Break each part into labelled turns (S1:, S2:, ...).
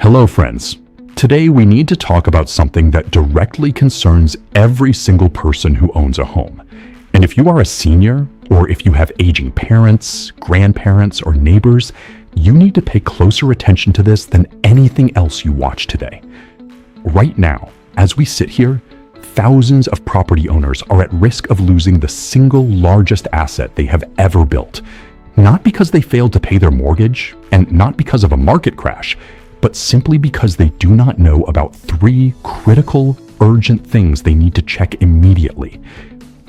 S1: Hello friends. Today we need to talk about something that directly concerns every single person who owns a home. And if you are a senior, or if you have aging parents, grandparents, or neighbors, you need to pay closer attention to this than anything else you watch today. Right now, as we sit here, thousands of property owners are at risk of losing the single largest asset they have ever built. Not because they failed to pay their mortgage, and not because of a market crash, but simply because they do not know about 3 critical, urgent things they need to check immediately.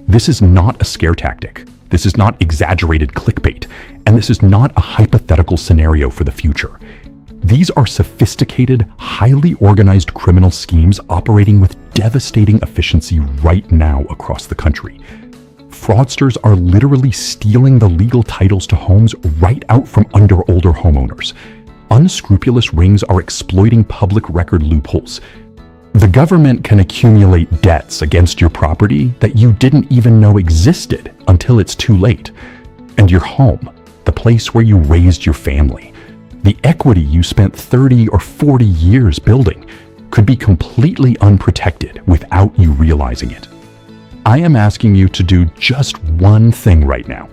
S1: This is not a scare tactic. This is not exaggerated clickbait, and this is not a hypothetical scenario for the future. These are sophisticated, highly organized criminal schemes operating with devastating efficiency right now across the country. Fraudsters are literally stealing the legal titles to homes right out from under older homeowners. Unscrupulous rings are exploiting public record loopholes. The government can accumulate debts against your property that you didn't even know existed until it's too late. And your home, the place where you raised your family, the equity you spent 30 or 40 years building, could be completely unprotected without you realizing it. I am asking you to do just one thing right now.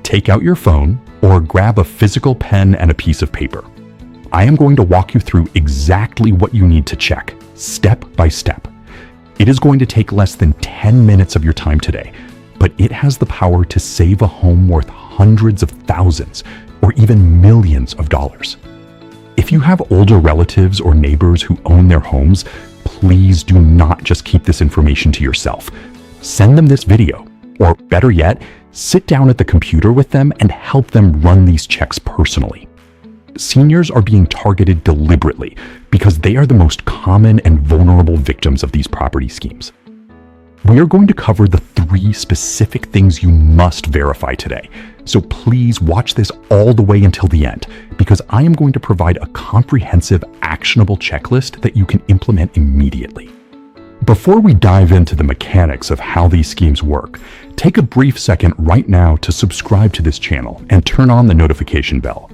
S1: Take out your phone or grab a physical pen and a piece of paper. I am going to walk you through exactly what you need to check, step by step. It is going to take less than 10 minutes of your time today, but it has the power to save a home worth hundreds of thousands or even millions of dollars. If you have older relatives or neighbors who own their homes, please do not just keep this information to yourself. Send them this video, or better yet, sit down at the computer with them and help them run these checks personally. Seniors are being targeted deliberately because they are the most common and vulnerable victims of these property schemes. We are going to cover the 3 specific things you must verify today. So please watch this all the way until the end, because I am going to provide a comprehensive, actionable checklist that you can implement immediately. Before we dive into the mechanics of how these schemes work, take a brief second right now to subscribe to this channel and turn on the notification bell.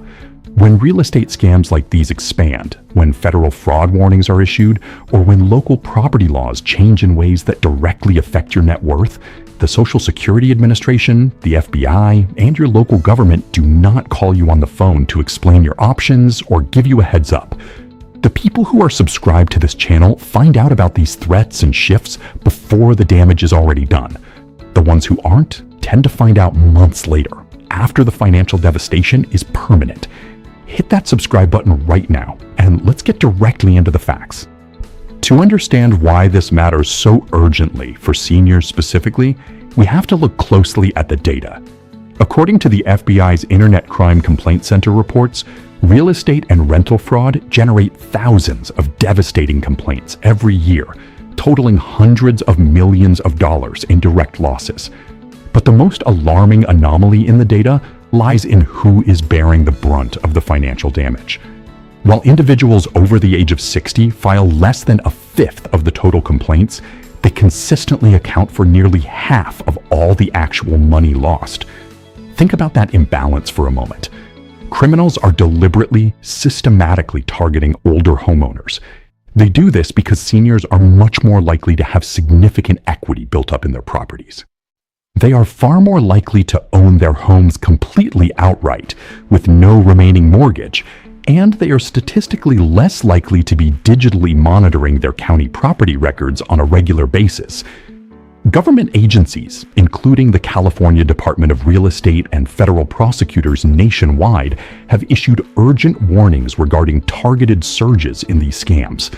S1: When real estate scams like these expand, when federal fraud warnings are issued, or when local property laws change in ways that directly affect your net worth, the Social Security Administration, the FBI, and your local government do not call you on the phone to explain your options or give you a heads up. The people who are subscribed to this channel find out about these threats and shifts before the damage is already done. The ones who aren't tend to find out months later, after the financial devastation is permanent. Hit that subscribe button right now, and let's get directly into the facts. To understand why this matters so urgently for seniors specifically, we have to look closely at the data. According to the FBI's Internet Crime Complaint Center reports, real estate and rental fraud generate thousands of devastating complaints every year, totaling hundreds of millions of dollars in direct losses. But the most alarming anomaly in the data lies in who is bearing the brunt of the financial damage. While individuals over the age of 60 file less than a fifth of the total complaints, they consistently account for nearly half of all the actual money lost. Think about that imbalance for a moment. Criminals are deliberately, systematically targeting older homeowners. They do this because seniors are much more likely to have significant equity built up in their properties. They are far more likely to own their homes completely outright, with no remaining mortgage, and they are statistically less likely to be digitally monitoring their county property records on a regular basis. Government agencies, including the California Department of Real Estate and federal prosecutors nationwide, have issued urgent warnings regarding targeted surges in these scams.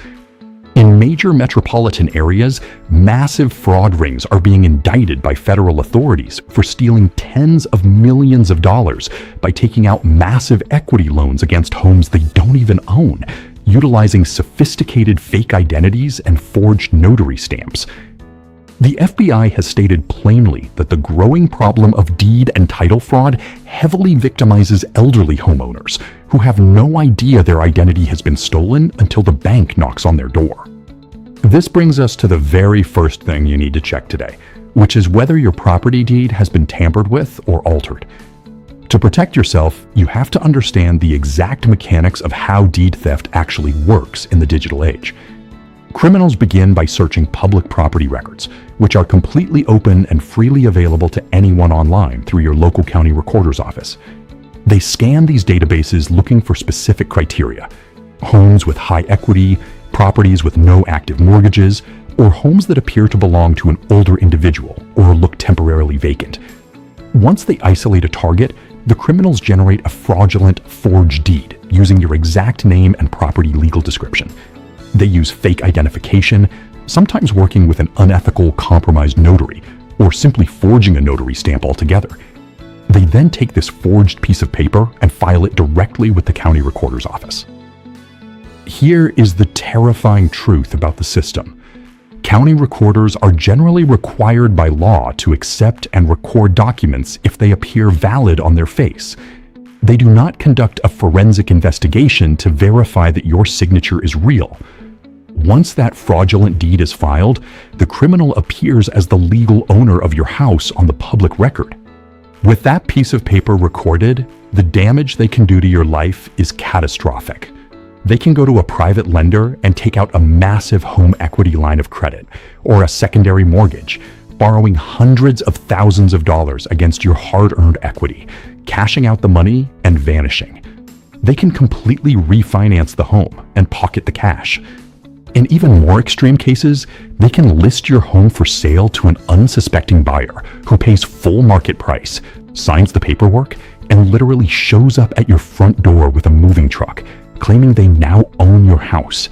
S1: In major metropolitan areas, massive fraud rings are being indicted by federal authorities for stealing tens of millions of dollars by taking out massive equity loans against homes they don't even own, utilizing sophisticated fake identities and forged notary stamps. The FBI has stated plainly that the growing problem of deed and title fraud heavily victimizes elderly homeowners who have no idea their identity has been stolen until the bank knocks on their door. This brings us to the very first thing you need to check today, which is whether your property deed has been tampered with or altered. To protect yourself, you have to understand the exact mechanics of how deed theft actually works in the digital age. Criminals begin by searching public property records, which are completely open and freely available to anyone online through your local county recorder's office. They scan these databases looking for specific criteria: homes with high equity, properties with no active mortgages, or homes that appear to belong to an older individual or look temporarily vacant. Once they isolate a target, the criminals generate a fraudulent forged deed using your exact name and property legal description. They use fake identification, sometimes working with an unethical, compromised notary, or simply forging a notary stamp altogether. They then take this forged piece of paper and file it directly with the county recorder's office. Here is the terrifying truth about the system. County recorders are generally required by law to accept and record documents if they appear valid on their face. They do not conduct a forensic investigation to verify that your signature is real. Once that fraudulent deed is filed, the criminal appears as the legal owner of your house on the public record. With that piece of paper recorded, the damage they can do to your life is catastrophic. They can go to a private lender and take out a massive home equity line of credit or a secondary mortgage, borrowing hundreds of thousands of dollars against your hard-earned equity, cashing out the money and vanishing. They can completely refinance the home and pocket the cash. In even more extreme cases, they can list your home for sale to an unsuspecting buyer who pays full market price, signs the paperwork, and literally shows up at your front door with a moving truck, claiming they now own your house.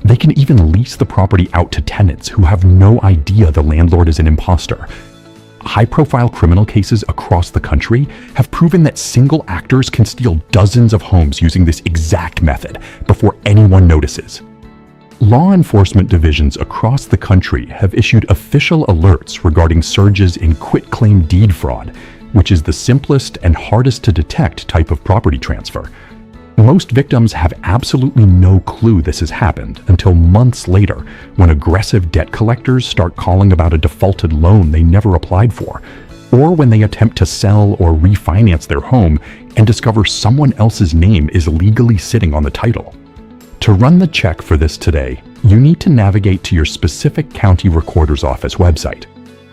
S1: They can even lease the property out to tenants who have no idea the landlord is an imposter. High-profile criminal cases across the country have proven that single actors can steal dozens of homes using this exact method before anyone notices. Law enforcement divisions across the country have issued official alerts regarding surges in quitclaim deed fraud, which is the simplest and hardest to detect type of property transfer. Most victims have absolutely no clue this has happened until months later, when aggressive debt collectors start calling about a defaulted loan they never applied for, or when they attempt to sell or refinance their home and discover someone else's name is legally sitting on the title. To run the check for this today, you need to navigate to your specific county recorder's office website.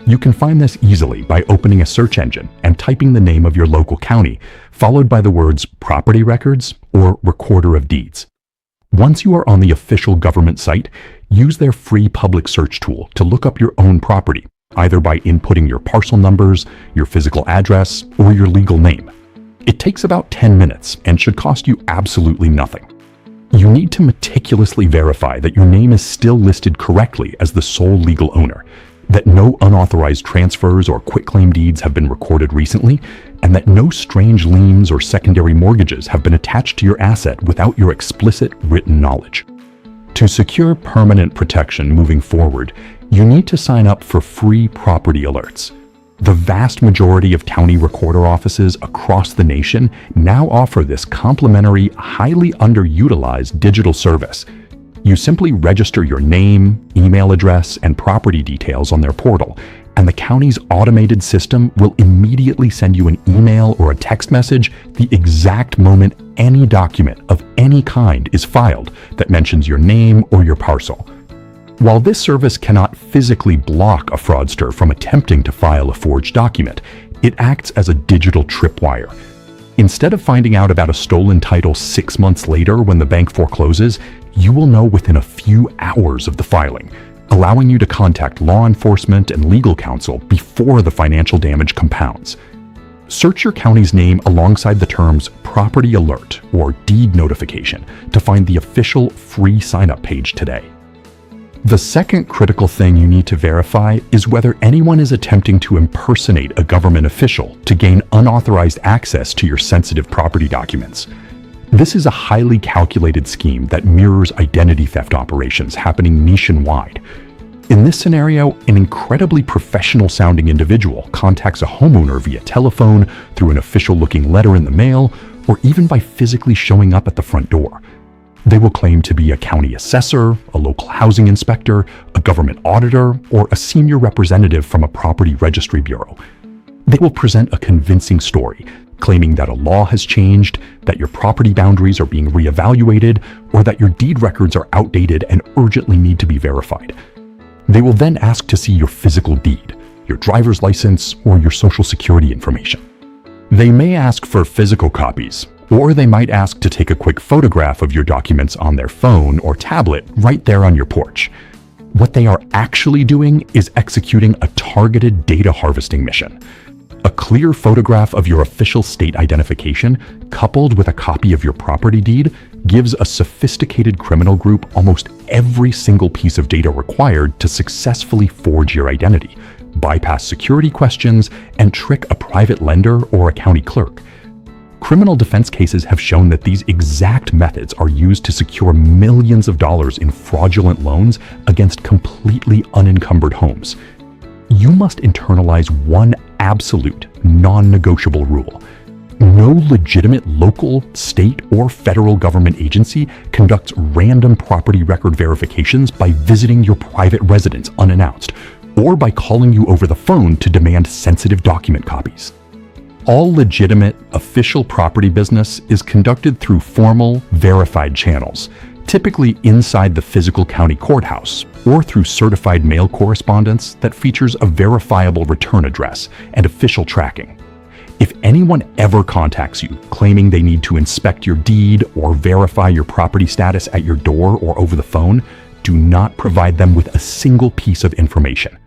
S1: You can find this easily by opening a search engine and typing the name of your local county, followed by the words property records or recorder of deeds. Once you are on the official government site, use their free public search tool to look up your own property, either by inputting your parcel numbers, your physical address, or your legal name. It takes about 10 minutes and should cost you absolutely nothing. You need to meticulously verify that your name is still listed correctly as the sole legal owner, that no unauthorized transfers or quitclaim deeds have been recorded recently, and that no strange liens or secondary mortgages have been attached to your asset without your explicit written knowledge. To secure permanent protection moving forward, you need to sign up for free property alerts. The vast majority of county recorder offices across the nation now offer this complimentary, highly underutilized digital service. You simply register your name, email address, and property details on their portal, and the county's automated system will immediately send you an email or a text message the exact moment any document of any kind is filed that mentions your name or your parcel. While this service cannot physically block a fraudster from attempting to file a forged document, it acts as a digital tripwire. Instead of finding out about a stolen title 6 months later when the bank forecloses, you will know within a few hours of the filing, allowing you to contact law enforcement and legal counsel before the financial damage compounds. Search your county's name alongside the terms property alert or deed notification to find the official free sign-up page today. The second critical thing you need to verify is whether anyone is attempting to impersonate a government official to gain unauthorized access to your sensitive property documents. This is a highly calculated scheme that mirrors identity theft operations happening nationwide. In this scenario, an incredibly professional-sounding individual contacts a homeowner via telephone, through an official-looking letter in the mail, or even by physically showing up at the front door. They will claim to be a county assessor, a local housing inspector, a government auditor, or a senior representative from a property registry bureau. They will present a convincing story, claiming that a law has changed, that your property boundaries are being reevaluated, or that your deed records are outdated and urgently need to be verified. They will then ask to see your physical deed, your driver's license, or your social security information. They may ask for physical copies, or they might ask to take a quick photograph of your documents on their phone or tablet right there on your porch. What they are actually doing is executing a targeted data harvesting mission. A clear photograph of your official state identification, coupled with a copy of your property deed, gives a sophisticated criminal group almost every single piece of data required to successfully forge your identity, bypass security questions, and trick a private lender or a county clerk. Criminal defense cases have shown that these exact methods are used to secure millions of dollars in fraudulent loans against completely unencumbered homes. You must internalize one absolute, non-negotiable rule. No legitimate local, state, or federal government agency conducts random property record verifications by visiting your private residence unannounced, or by calling you over the phone to demand sensitive document copies. All legitimate, official property business is conducted through formal, verified channels, typically inside the physical county courthouse, or through certified mail correspondence that features a verifiable return address and official tracking. If anyone ever contacts you claiming they need to inspect your deed or verify your property status at your door or over the phone, do not provide them with a single piece of information.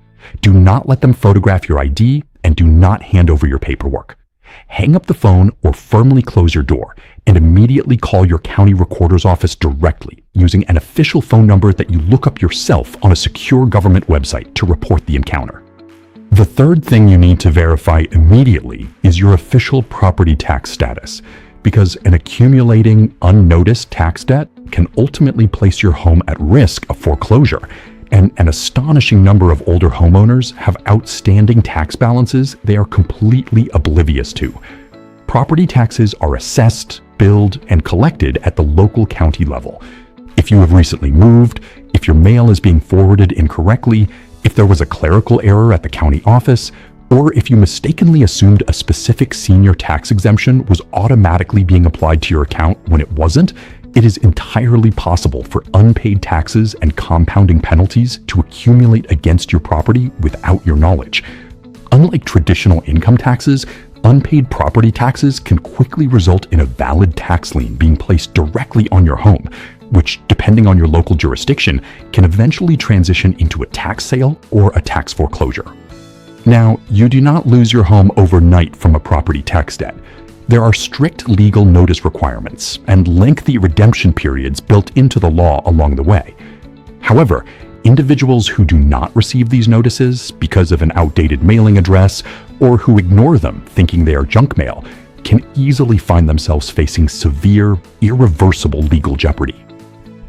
S1: Do not let them photograph your ID, and do not hand over your paperwork. Hang up the phone or firmly close your door and immediately call your county recorder's office directly using an official phone number that you look up yourself on a secure government website to report the encounter. The third thing you need to verify immediately is your official property tax status, because an accumulating, unnoticed tax debt can ultimately place your home at risk of foreclosure, and an astonishing number of older homeowners have outstanding tax balances they are completely oblivious to. Property taxes are assessed, billed, and collected at the local county level. If you have recently moved, if your mail is being forwarded incorrectly, if there was a clerical error at the county office, or if you mistakenly assumed a specific senior tax exemption was automatically being applied to your account when it wasn't, it is entirely possible for unpaid taxes and compounding penalties to accumulate against your property without your knowledge. Unlike traditional income taxes, unpaid property taxes can quickly result in a valid tax lien being placed directly on your home, which, depending on your local jurisdiction, can eventually transition into a tax sale or a tax foreclosure. Now, you do not lose your home overnight from a property tax debt. There are strict legal notice requirements and lengthy redemption periods built into the law along the way. However, individuals who do not receive these notices because of an outdated mailing address or who ignore them thinking they are junk mail can easily find themselves facing severe, irreversible legal jeopardy.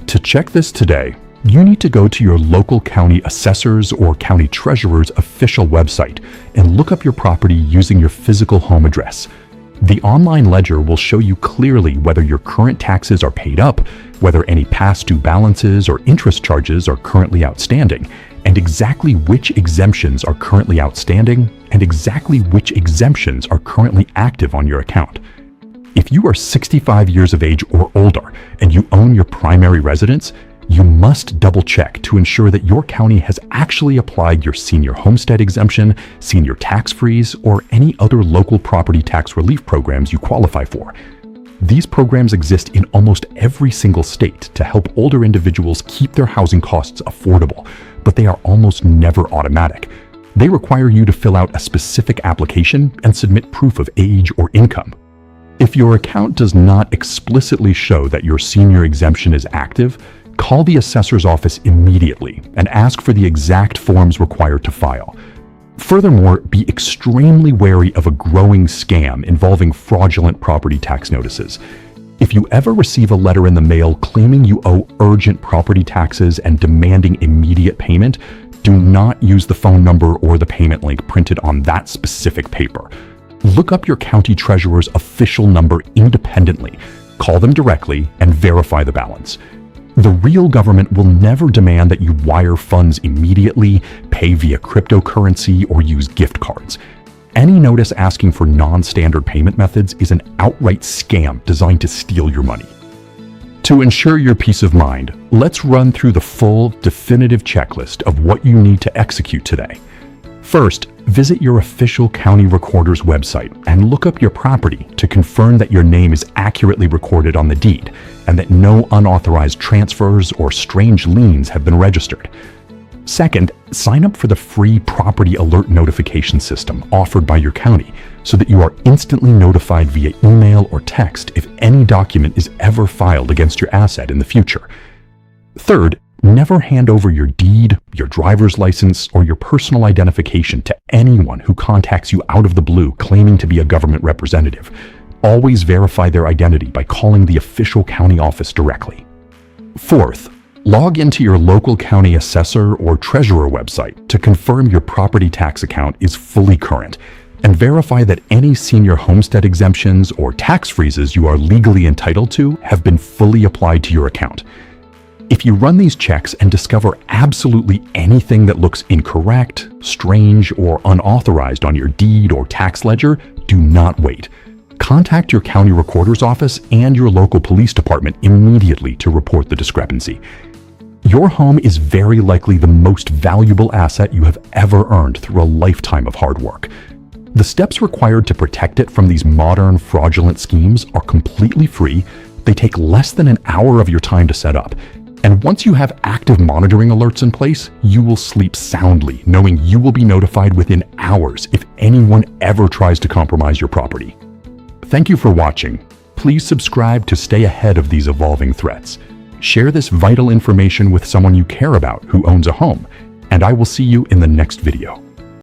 S1: To check this today, you need to go to your local county assessor's or county treasurer's official website and look up your property using your physical home address. The online ledger will show you clearly whether your current taxes are paid up, whether any past due balances or interest charges are currently outstanding, and exactly which exemptions are currently outstanding and exactly which exemptions are currently active on your account. If you are 65 years of age or older and you own your primary residence, you must double-check to ensure that your county has actually applied your senior homestead exemption, senior tax freeze, or any other local property tax relief programs you qualify for. These programs exist in almost every single state to help older individuals keep their housing costs affordable, but they are almost never automatic. They require you to fill out a specific application and submit proof of age or income. If your account does not explicitly show that your senior exemption is active, call the assessor's office immediately and ask for the exact forms required to file. Furthermore, be extremely wary of a growing scam involving fraudulent property tax notices. If you ever receive a letter in the mail claiming you owe urgent property taxes and demanding immediate payment, do not use the phone number or the payment link printed on that specific paper. Look up your county treasurer's official number independently, call them directly, and verify the balance. The real government will never demand that you wire funds immediately, pay via cryptocurrency, or use gift cards. Any notice asking for non-standard payment methods is an outright scam designed to steal your money. To ensure your peace of mind, let's run through the full, definitive checklist of what you need to execute today. First, visit your official county recorder's website and look up your property to confirm that your name is accurately recorded on the deed and that no unauthorized transfers or strange liens have been registered. Second, sign up for the free property alert notification system offered by your county so that you are instantly notified via email or text if any document is ever filed against your asset in the future. Third, never hand over your deed, your driver's license, or your personal identification to anyone who contacts you out of the blue claiming to be a government representative. Always verify their identity by calling the official county office directly. Fourth, log into your local county assessor or treasurer website to confirm your property tax account is fully current and verify that any senior homestead exemptions or tax freezes you are legally entitled to have been fully applied to your account. If you run these checks and discover absolutely anything that looks incorrect, strange, or unauthorized on your deed or tax ledger, do not wait. Contact your county recorder's office and your local police department immediately to report the discrepancy. Your home is very likely the most valuable asset you have ever earned through a lifetime of hard work. The steps required to protect it from these modern fraudulent schemes are completely free. They take less than an hour of your time to set up. And once you have active monitoring alerts in place, you will sleep soundly, knowing you will be notified within hours if anyone ever tries to compromise your property. Thank you for watching. Please subscribe to stay ahead of these evolving threats. Share this vital information with someone you care about who owns a home, and I will see you in the next video.